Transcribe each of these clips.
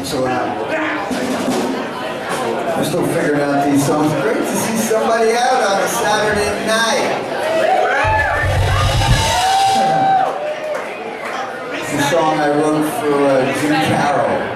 So we're still figuring out these songs. Great to see somebody out on a Saturday night. It's a song I wrote for Jim Carroll.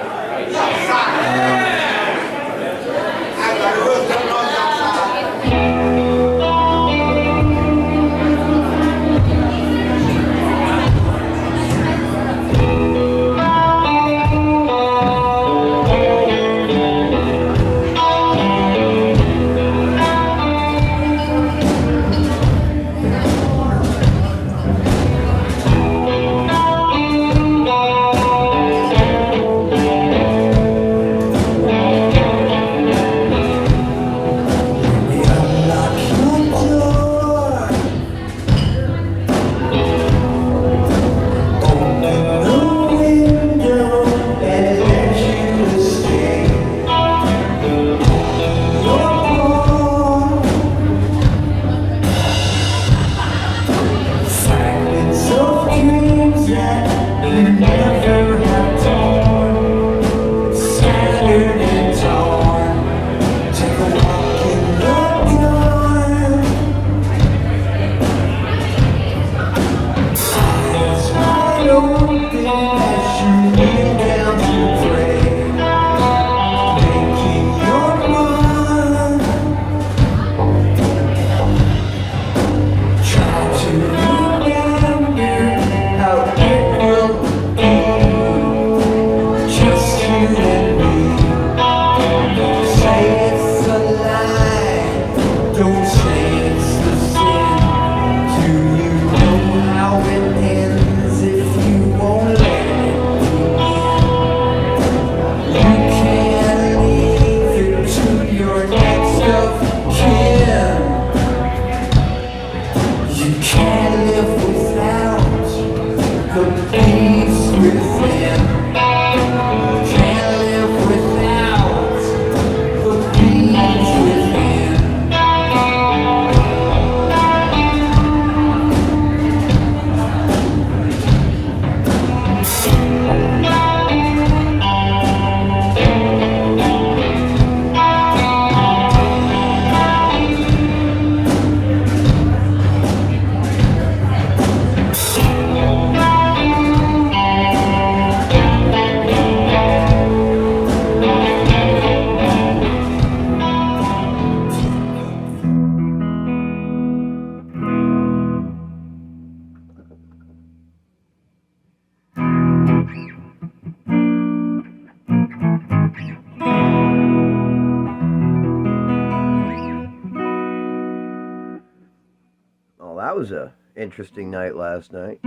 That was a interesting night last night.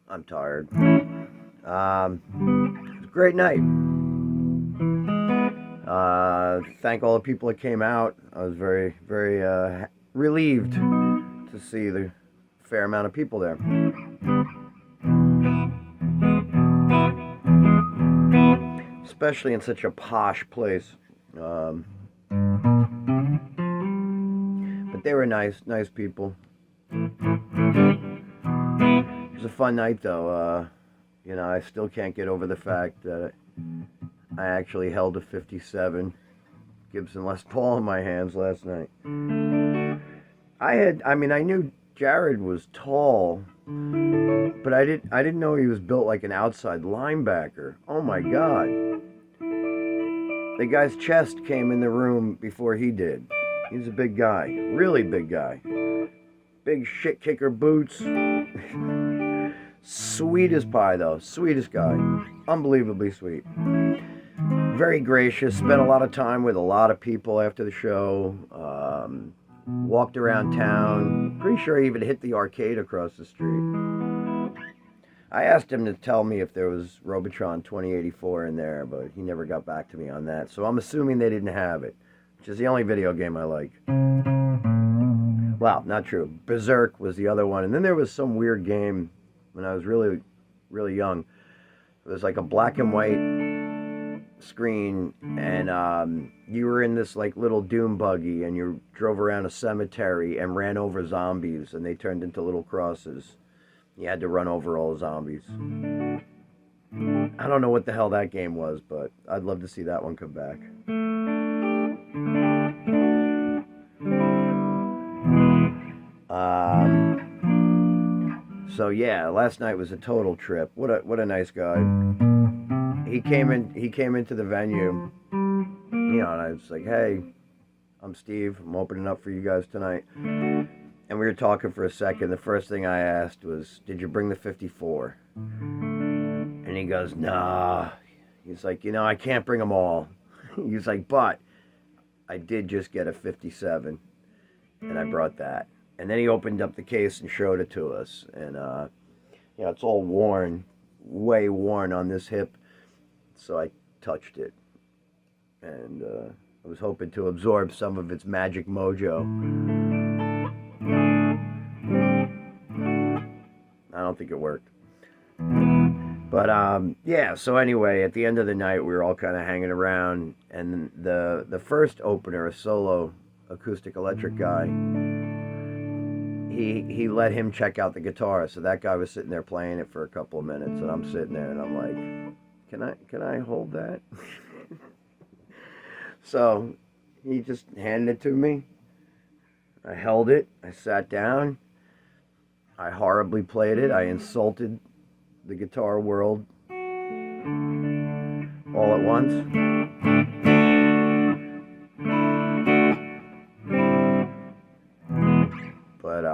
I'm tired. It was a great night. Thank all the people that came out. I was very, very relieved to see the fair amount of people there. Especially in such a posh place. But they were nice people. It was a fun night, though. I still can't get over the fact that I actually held a 57 Gibson Les Paul in my hands last night. I knew Jared was tall, but I didn't know he was built like an outside linebacker. Oh my God. the guy's chest came in the room before he did. He's a big guy, really big guy. Big shit kicker boots. Sweet as pie though, sweetest guy. Unbelievably sweet. Very gracious, spent a lot of time with a lot of people after the show. Walked around town. Pretty sure he even hit the arcade across the street. I asked him to tell me if there was Robotron 2084 in there, but he never got back to me on that. So I'm assuming they didn't have it, which is the only video game I like. Well, not true. Berserk was the other one. And then there was some weird game when I was really, really young. It was like a black and white screen, and you were in this like little doom buggy, and you drove around a cemetery and ran over zombies, and they turned into little crosses. You had to run over all the zombies. I don't know what the hell that game was, but I'd love to see that one come back. So yeah, last night was a total trip. What a nice guy. He came into the venue, you know, and I was like, "Hey, I'm Steve. I'm opening up for you guys tonight." And we were talking for a second. The first thing I asked was, "Did you bring the 54?" And he goes, "Nah." He's like, "You know, I can't bring them all." He's like, "But I did just get a 57, and I brought that." And then he opened up the case and showed it to us. And, you know, it's all worn, way worn on this hip. So I touched it. And I was hoping to absorb some of its magic mojo. I don't think it worked. But, yeah, so anyway, at the end of the night, we were all kind of hanging around. And the first opener, a solo acoustic electric guy, he let him check out the guitar. So that guy was sitting there playing it for a couple of minutes, and I'm sitting there and I'm like, can I hold that? So he just handed it to me. I held it. I sat down. I horribly played it. I insulted the guitar world all at once. But,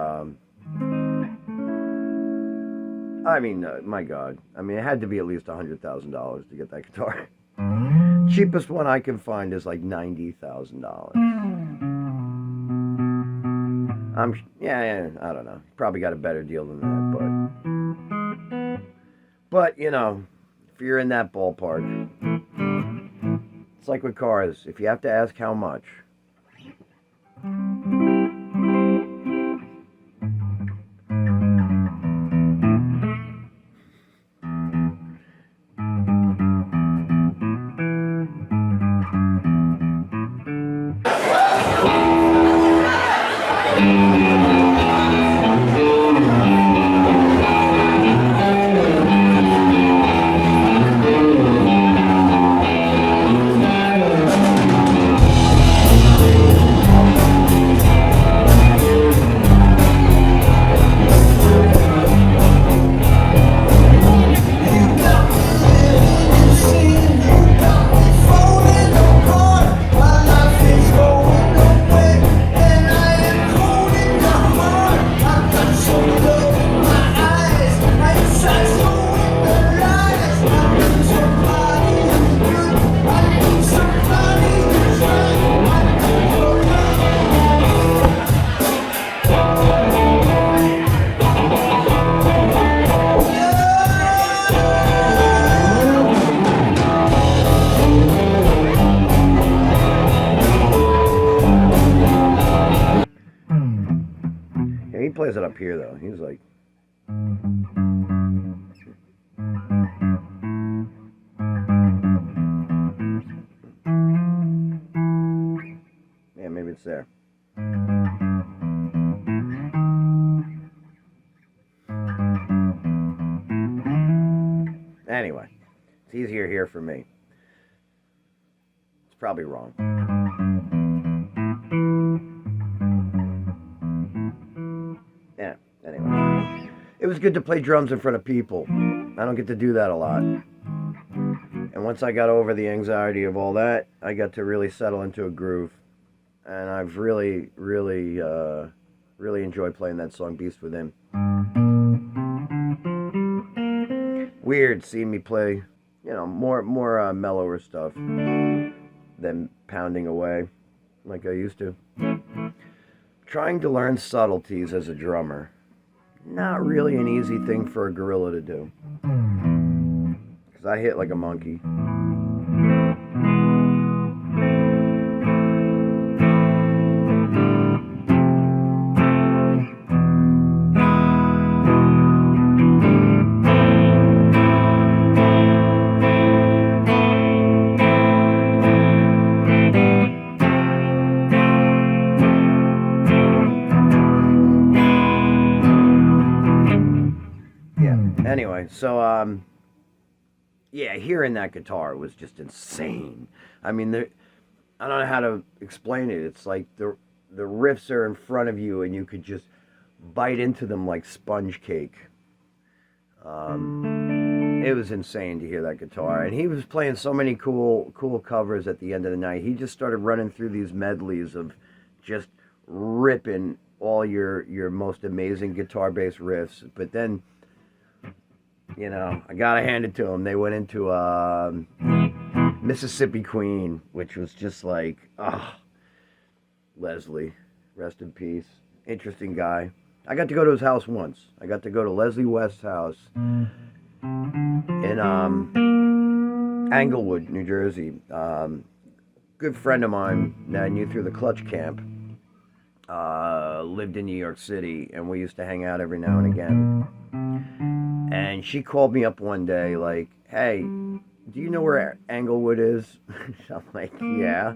I mean, my God. I mean, it had to be at least $100,000 to get that guitar. Cheapest one I can find is like $90,000. Yeah, I don't know. Probably got a better deal than that, but you know, if you're in that ballpark, it's like with cars. If you have to ask how much, he plays it up here though. He's like, yeah, maybe it's there. Anyway, it's easier here for me. It's probably wrong. Yeah, anyway. It was good to play drums in front of people. I don't get to do that a lot. And And once I got over the anxiety of all that, I got to really settle into a groove. And I've really enjoyed playing that song, Beast Within. Weird seeing me play, more mellower stuff than pounding away like I used to. Trying to learn subtleties as a drummer. Not really an easy thing for a gorilla to do. Because I hit like a monkey. Anyway, so, hearing that guitar was just insane. I mean, I don't know how to explain it. It's like the riffs are in front of you and you could just bite into them like sponge cake. It was insane to hear that guitar. And he was playing so many cool covers at the end of the night. He just started running through these medleys of just ripping all your most amazing guitar-based riffs. But then, I gotta hand it to them. They went into Mississippi Queen, which was just like, Leslie, rest in peace. Interesting guy. I got to go to his house once. I got to go to Leslie West's house in Englewood, New Jersey. Good friend of mine that I knew through the Clutch Camp lived in New York City, and we used to hang out every now and again. And she called me up one day like, hey, do you know where Englewood is? I'm like, yeah.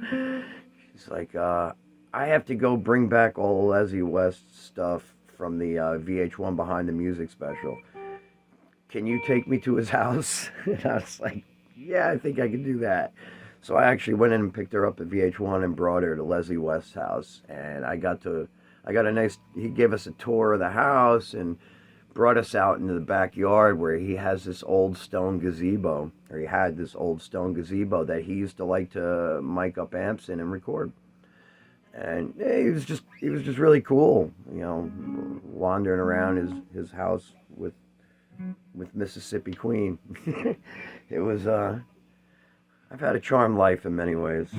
She's like, I have to go bring back all the Leslie West stuff from the VH1 Behind the Music special. Can you take me to his house? And I was like, yeah, I think I can do that. So I actually went in and picked her up at VH1 and brought her to Leslie West's house. And he gave us a tour of the house and brought us out into the backyard where he has this old stone gazebo, or he had this old stone gazebo that he used to like to mic up amps in and record. And he was just really cool, wandering around his house with Mississippi Queen. It was I've had a charmed life in many ways.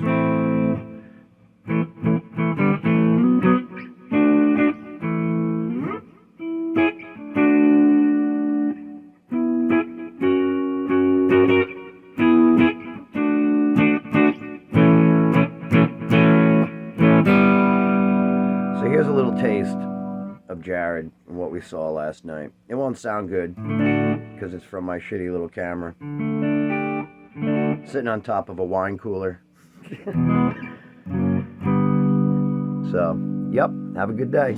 Jared and what we saw last night. It won't sound good because it's from my shitty little camera sitting on top of a wine cooler. So, yep, have a good day.